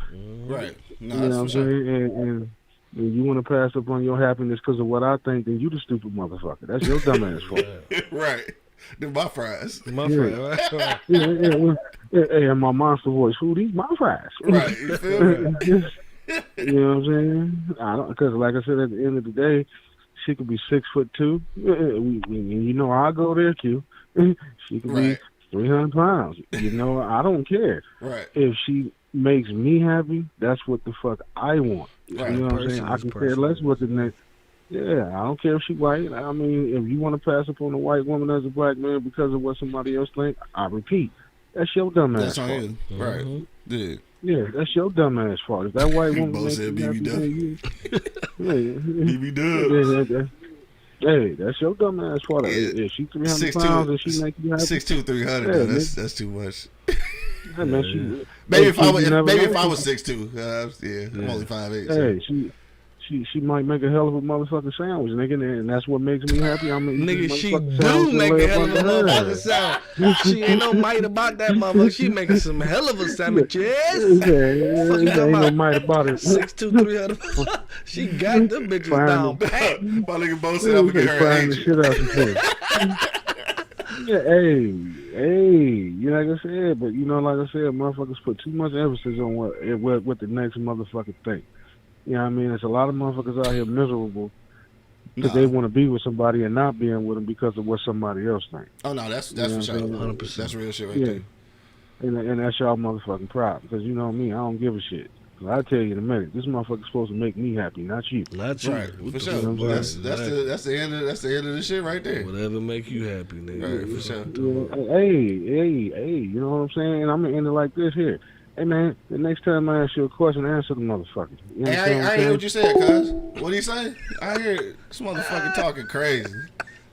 Right. No, You know what I'm saying? And you want to pass up on your happiness because of what I think, then you the stupid motherfucker. That's your dumb ass fault. Right. They're my fries. My friend. Hey, and my monster voice, who these my fries? Right. You feel me? You know what I'm saying? I don't, because like I said, at the end of the day, she could be 6'2". You know, I'll go there, Q. She could be 300 pounds. You know, I don't care. Right. If she makes me happy, that's what the fuck I want. Right. You know what I'm saying? I can care less what the next. Yeah, I don't care if she white. I mean, if you want to pass up on a white woman as a black man because of what somebody else think, I repeat, that's your dumb ass That's on fault. you. Right. Yeah. Yeah, that's your dumb ass fault. If that white woman Bo makes said you BB happy, Duff. BB Duff. Hey, that's your dumb ass fault. If she 300 pounds and she make you happy, 6'2", 300. Yeah, That's too much. Yeah, man, Maybe if I was 6'2", I'm only 5'8". Hey, she might make a hell of a motherfucking sandwich, nigga, and that's what makes me happy. I mean, Nigga, she do make a hell of a motherfucking sandwich. She ain't no might about that motherfucker. She making some hell of a sandwiches. Ain't no might about it. 6'2", 300. She got them bitches down pat. My nigga Bo said I'm gonna get her an shit out the Yeah, hey, you know, like I said, but you know, like I said, motherfuckers put too much emphasis on what the next motherfucker think. You know what I mean? There's a lot of motherfuckers out here miserable because they want to be with somebody and not being with them because of what somebody else thinks. Oh no, that's for sure. 100%. That's real shit right there. And that's y'all motherfucking problem because you know me, I don't give a shit. I tell you in a minute, this motherfucker's supposed to make me happy, not you. Not you. Right, What for the sure. fuck, bro? That's the end of the shit right there. Whatever make you happy, nigga. Right, for sure. Yeah, hey, you know what I'm saying? And I'm gonna end it like this here. Hey man, the next time I ask you a question, answer the motherfucker. You Hey, understand I hear what you said, cuz. What did he say? I hear this motherfucker talking crazy.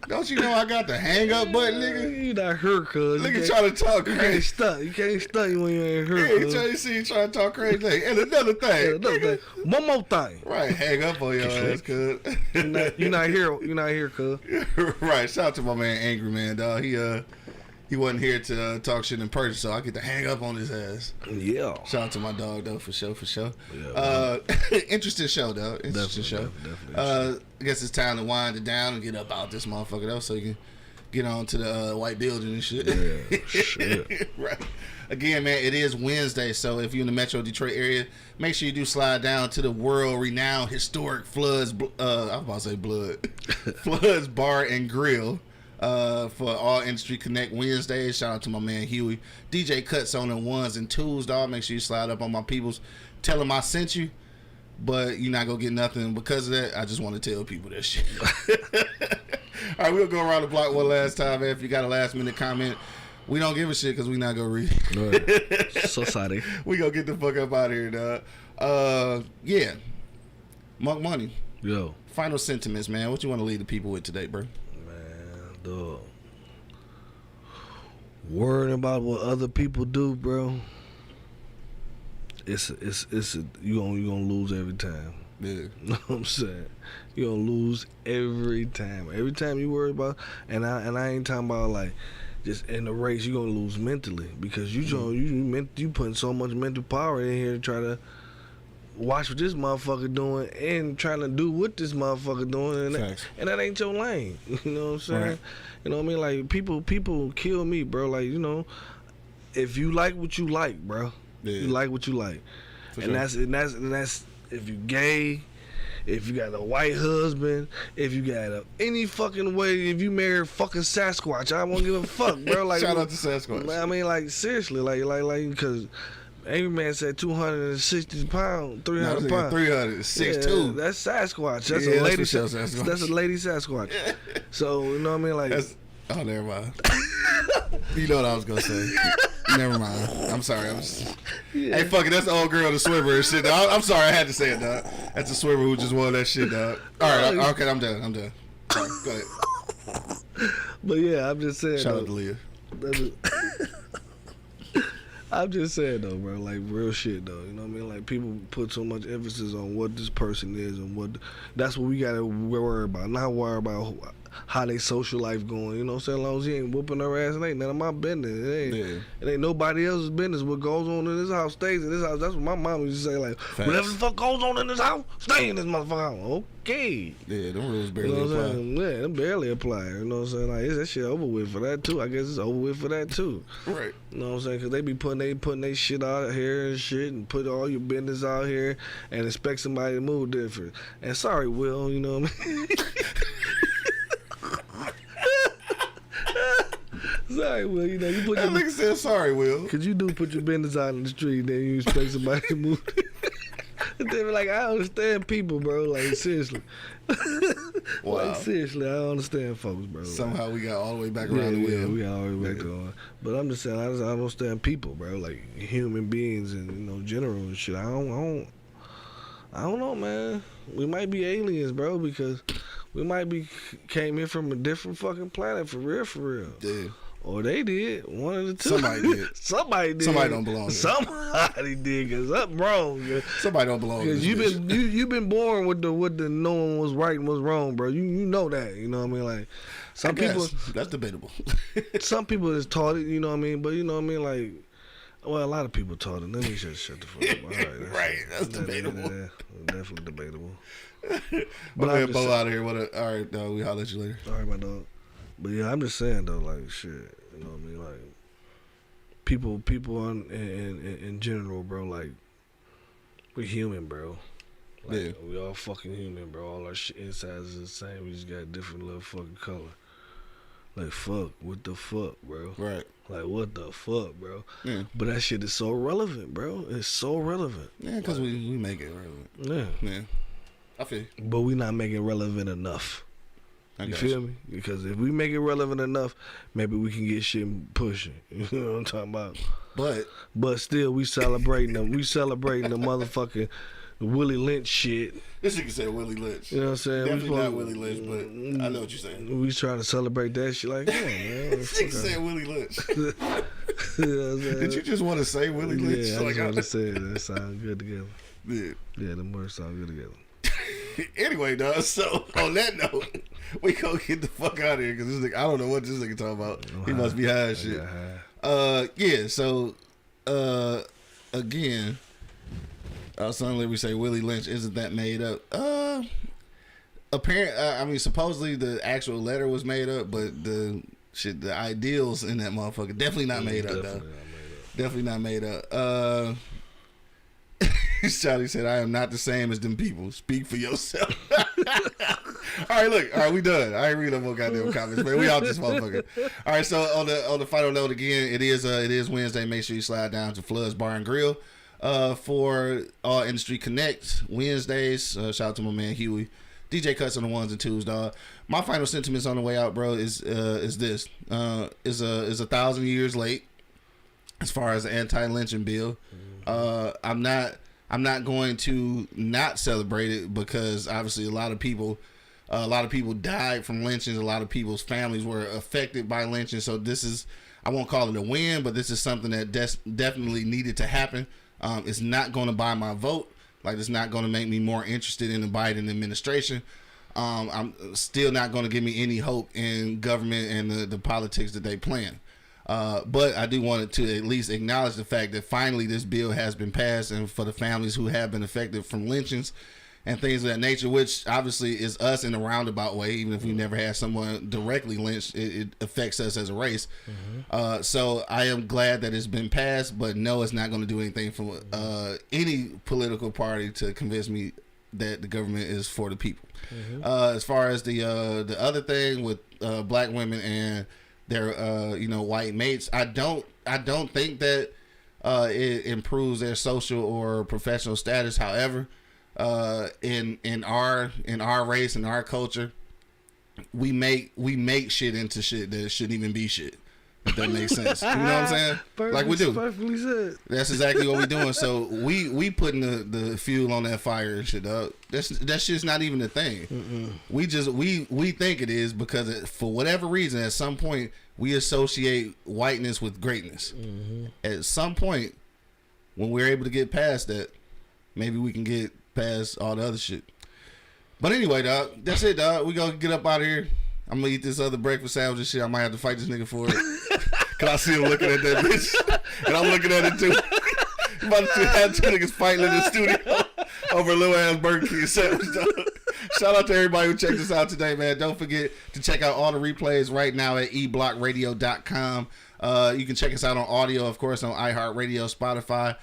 Don't you know I got the hang up button, nigga? You not her, cuz. Nigga trying to talk You can't crazy. stunt. You can't stunt when you ain't her, Yeah, cuz. you trying to talk crazy. And another thing. Another thing. One more thing. Right, hang up on your ass, cuz. You not here, cuz. Right, shout out to my man Angry Man, dog. He wasn't here to talk shit in person, so I get to hang up on his ass. Yeah. Shout out to my dog, though, for sure. Yeah, Interesting show, though. Interesting show. Definitely. I guess it's time to wind it down and get up out this motherfucker, though, so you can get on to the white building and shit. Yeah, shit. Right. Again, man, it is Wednesday, so if you're in the Metro Detroit area, make sure you do slide down to the world-renowned historic Floods, I was about to say Blood, Floods Bar and Grill. For all Industry Connect Wednesdays. Shout out to my man Huey. DJ Cuts on the ones and twos, dog. Make sure you slide up on my peoples. Tell them I sent you, but you're not going to get nothing because of that. I just want to tell people that shit. All right, we'll go around the block one last time, man. If you got a last minute comment, we don't give a shit because we not going to read it. Right. So sorry. We going to get the fuck up out of here, dog. Yeah. Monk Money. Yo. Final sentiments, man. What you want to leave the people with today, bro? Dog. Worrying about what other people do, bro. It's you gonna lose every time. Yeah. You know what I'm saying? You gonna lose every time. Every time you worry about, and I ain't talking about like just in the race. You gonna lose mentally because you putting so much mental power in here to try to watch what this motherfucker doing and trying to do what this motherfucker doing, and that ain't your lane. You know what I'm saying? Right. You know what I mean? Like people kill me, bro. Like, you know, if you like what you like, bro, you like what you like, and that's if you gay, if you got a white husband, if you got any fucking way, if you marry fucking Sasquatch, I won't give a fuck, bro. Like, shout out to Sasquatch. I mean, like seriously, like because. Angry Man said 260 pounds, 300 pounds. 300, 6'2". Yeah, that's Sasquatch. That's a lady Sasquatch. That's a lady Sasquatch. So, you know what I mean? Like, oh, never mind. You know what I was going to say. Never mind. I'm sorry. Hey, fuck it. That's the old girl, the swimmer and shit. I'm sorry. I had to say it, dog. That's the swimmer who just won that shit, dog. All right. Okay, I'm done. All right, go ahead. But yeah, I'm just saying. Shout out to Leah. I'm just saying though, bro, like real shit though. You know what I mean? Like people put so much emphasis on what this person is and that's what we gotta worry about. Not worry about how they social life going. You know what I'm saying? As long as he ain't whooping her ass, it ain't none of my business. It ain't nobody else's business. What goes on in this house stays in this house. That's what my mom used to say. Like, whatever the fuck goes on in this house, stay in this motherfucker house. Okay. Yeah, them rules barely apply. Yeah, them barely apply. You know what I'm saying? Like, is that shit over with for that too? I guess it's over with for that too. Right. You know what I'm saying? Because they be putting they shit out here and shit and put all your business out here and expect somebody to move different. And sorry, Will, you know what I mean? Sorry, Will, you know, you put that nigga said sorry, Will. Because you do put your business out in the street, then you expect somebody to move. They be like, I understand people, bro. Like, seriously. Wow. Like, seriously, I don't understand folks, bro. Somehow we got all the way back around the wheel. Yeah, we got all the way back on. But I'm just saying, I don't understand people, bro. Like, human beings and, you know, general and shit. I don't know, man. We might be aliens, bro, because we might be came here from a different fucking planet, for real. Yeah. Or they did. One of the two. Somebody did. Somebody did. Somebody don't belong here. Somebody did, because something wrong. Somebody don't belong here. Because you've been born with the no one was right and was wrong, bro. You know that. You know what I mean? Like, some people. That's debatable. Some people is taught it, you know what I mean? But you know what I mean? Like, well, a lot of people taught it. Let me just shut the fuck up. All right, right. That's debatable. Definitely debatable. But I'm Bo out of here. All right, dog. We holler at you later. All right, my dog. But yeah, I'm just saying though, like shit, you know what I mean? Like people in general, bro. Like we're human, bro. Like, yeah, we all fucking human, bro. All our shit insides is the same. We just got a different little fucking color. Like, fuck, what the fuck, bro? Right. Like, what the fuck, bro? Yeah. But that shit is so relevant, bro. It's so relevant. Yeah, because we make it relevant. Yeah. Yeah. I feel you. But we not making it relevant enough. You feel me? Because if we make it relevant enough, maybe we can get shit pushing. You know what I'm talking about? But still, we celebrating them. We celebrating the motherfucking Willie Lynch shit. This nigga said Willie Lynch. You know what I'm saying? Definitely not Willie Lynch, but I know what you're saying. We trying to celebrate that shit. Like, come on, man. This nigga said Willie Lynch. You know what I'm saying? Did you just want to say Willie Lynch? Yeah, I just want to say it. That sound good together. Yeah. Yeah, the words sound good together. Anyway, dog, so on that note, we go get the fuck out of here because this nigga, I don't know what this nigga talking about. He must be high as shit. Yeah, so again, suddenly we say Willie Lynch, isn't that made up? I mean, supposedly the actual letter was made up, but the ideals in that motherfucker definitely not made up, though. Definitely not made up. Charlie said, I am not the same as them people. Speak for yourself. All right, we done. I ain't reading no more goddamn comments, man. We out this motherfucker. All right, so on the final note again, it is Wednesday. Make sure you slide down to Floods Bar and Grill for All Industry Connect Wednesdays. Shout out to my man Huey. DJ cuts on the ones and twos, dog. My final sentiments on the way out, bro, is this. Is 1,000 years late as far as the anti-lynching bill. I'm not going to not celebrate it because obviously a lot of people died from lynchings. A lot of people's families were affected by lynching. So this is, I won't call it a win, but this is something that definitely needed to happen. It's not going to buy my vote. Like, it's not going to make me more interested in the Biden administration. I'm still not going to give me any hope in government and the politics that they plan. But I do want to at least acknowledge the fact that finally this bill has been passed, and for the families who have been affected from lynchings and things of that nature, which obviously is us in a roundabout way. Even if we never had someone directly lynched, it affects us as a race. Mm-hmm. So I am glad that it's been passed, but no, it's not going to do anything for any political party to convince me that the government is for the people. Mm-hmm. As far as the other thing with black women and their white mates, I don't think that it improves their social or professional status. However, in our race, in our culture, we make shit into shit that shouldn't even be shit. If that makes sense, you know what I'm saying? Like we do. Said. That's exactly what we're doing. So we putting the fuel on that fire and shit, dog. That shit's not even a thing. Mm-mm. We think it is because for whatever reason, at some point we associate whiteness with greatness. Mm-hmm. At some point, when we're able to get past that, maybe we can get past all the other shit. But anyway, dog, that's it, dog. We gonna get up out of here. I'm gonna eat this other breakfast sandwich and shit. I might have to fight this nigga for it. Cause I see him looking at that bitch. And I'm looking at it too. About to have two niggas fighting in the studio over a little ass Burger King sandwich, dog. Shout out to everybody who checked us out today, man. Don't forget to check out all the replays right now at eblockradio.com. You can check us out on audio, of course, on iHeartRadio, Spotify.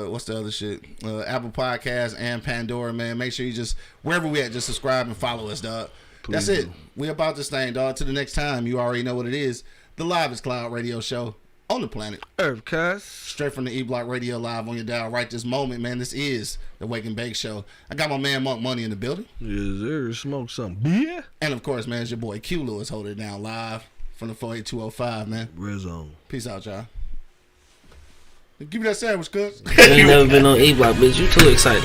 What's the other shit? Apple Podcasts and Pandora, man. Make sure you just, wherever we at, just subscribe and follow us, dog. Please. That's it. We about this thing, dog. Till the next time, you already know what it is. The Livest Cloud Radio Show on the planet Earth, cuz. Straight from the E-Block Radio live on your dial right this moment, man. This is the Wake and Bake Show. I got my man Monk Money in the building. Yes, sir. Smoke some beer. And of course, man, it's your boy Q Lewis holding it down live from the 48205, man. Red Zone. Peace out, y'all. Give me that sandwich, cuz. You ain't never been on E-Block, bitch. You too excited.